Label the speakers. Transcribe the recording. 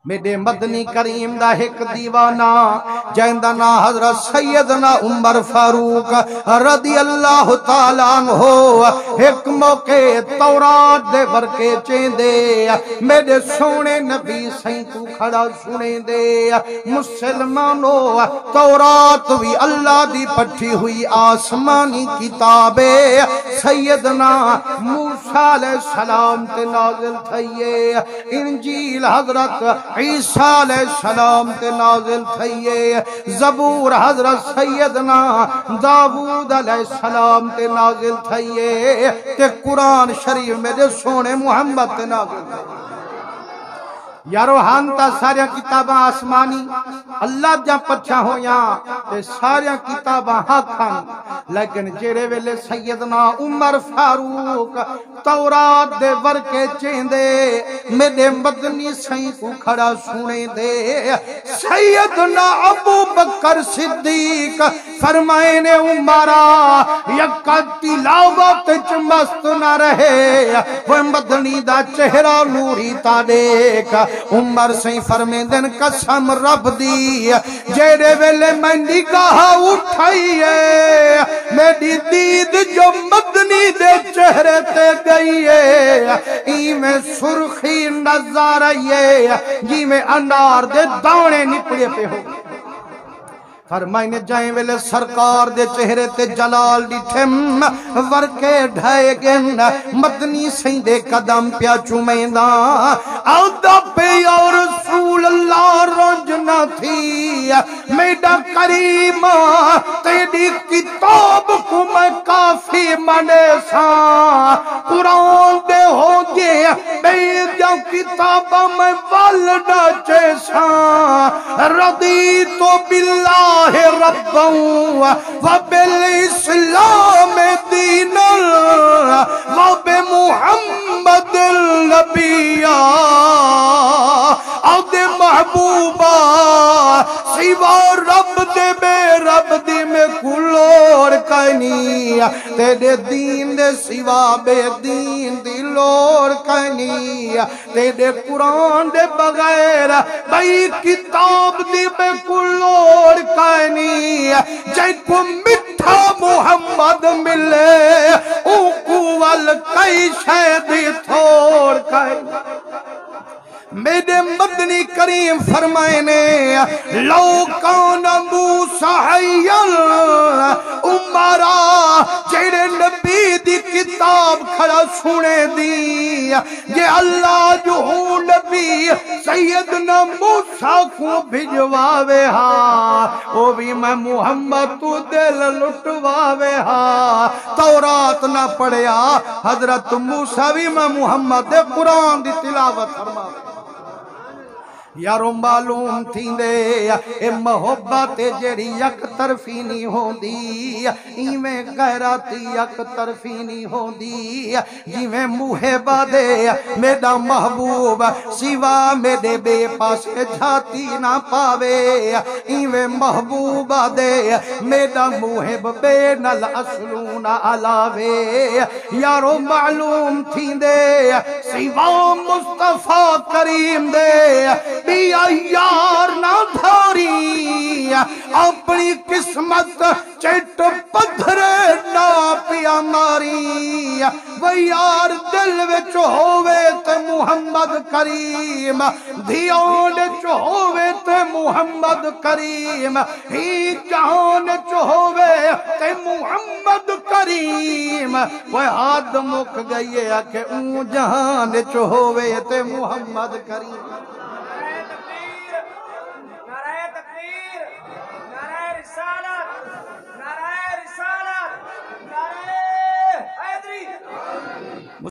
Speaker 1: میرے مدنی کریم دا ایک دیوانہ جیندہ نا حضرت سیدنا عمر فاروق رضی اللہ تعالیٰ عنہ ایک موقع تورات دے ورکے چیندے میرے سونے نبی سائیں تو کھڑا سنے دے مسلمانو تورات بھی اللہ دی پٹھی ہوئی آسمانی کتابے سیدنا موسیٰ علیہ السلام تے نازل تھئیے انجیل حضرت عیسیٰ علیہ السلام تے نازل تھئیے زبور حضرت سیدنا داود علیہ السلام تے نازل تھئیے تے قرآن شریف میرے سونے محمد تے نازل تھئیے یارو ہانتا ساریا کتاباں آسمانی اللہ جا پچھا ہویاں تے ساریا کتاباں حقاں لیکن جیڑے ویلے سیدنا عمر فاروق تورات دے ورکے چیندے میرے مدنی سائیں کو کھڑا سنے دے سیدنا ابو بکر صدیق فرمائے نے عمرہ یکا تلاوت چمست نہ رہے وہ مدنی دا چہرہ نوری تا دیکھ عمر سائیں فرمے دن قسم رب دی جیڑے ویلے میں نگاہ اٹھائیے میری دید جو مدنی دے چہرے تے گئی ہے ای میں سرخی نظر آئیے جی میں انار دے دانے نپڑے پہ ہو فرمائنے جائیں ویلے سرکار دے چہرے تے جلال ڈٹھم ورکے ڈھائے گن مدنی سائیں دے قدم پیا چومیندہ آدھا پہ یا رسول اللہ رجنا تھی میڈا کریم تیری کتاب کو میں کافی منے سا قرآن دے ہو گے بیدیا کتاب میں والدہ چیسا رضیتو باللہ ربا وبالاسلام دینا وبمحمد النبیہ او دے محبوبہ سوا رب دے بے رب دے میں کلور کنی تیرے دین دے سوا بے دین دی لور کنی تیرے قرآن دے بغیر بھئی کتاب دی بے کلور کنی جائے کو مٹھا محمد ملے او قوال کئی شہدی تھوڑ کنی میرے مدنی کریم فرمائنے لو کان موسیٰ حیل عمرہ جیڑے نبی دی کتاب کھڑا سنے دی یہ اللہ جو ہوں نبی سیدنا موسیٰ کو بھجواوے ہاں وہ بھی میں محمد تو دل لٹواوے ہاں تورات نہ پڑھیا حضرت موسیٰ بھی میں محمد دے قرآن دی تلاوت فرماوے یارو معلوم تھی دے اے محبت جیڑی یک طرفی نہیں ہوں دی ایویں غیرتی یک طرفی نہیں ہوں دی جیویں محبہ دے میرا محبوب سوا میرے بے پاسے جھاتی نہ پاوے ایویں محبوبہ دے میرا محب بے نل اصلون علاوے یارو معلوم تھی دے سوا مصطفیٰ کریم دے بیا یار نہ دھاری اپنی قسمت چٹ پدھرے نہ پیا ماری وہ یار دل وچ ہووے تے محمد کریم دھیان وچ ہووے تے محمد کریم ہی جہان وچ ہووے تے محمد کریم وہ حد مک گئی ہے کہ اون جہان وچ ہووے تے محمد کریم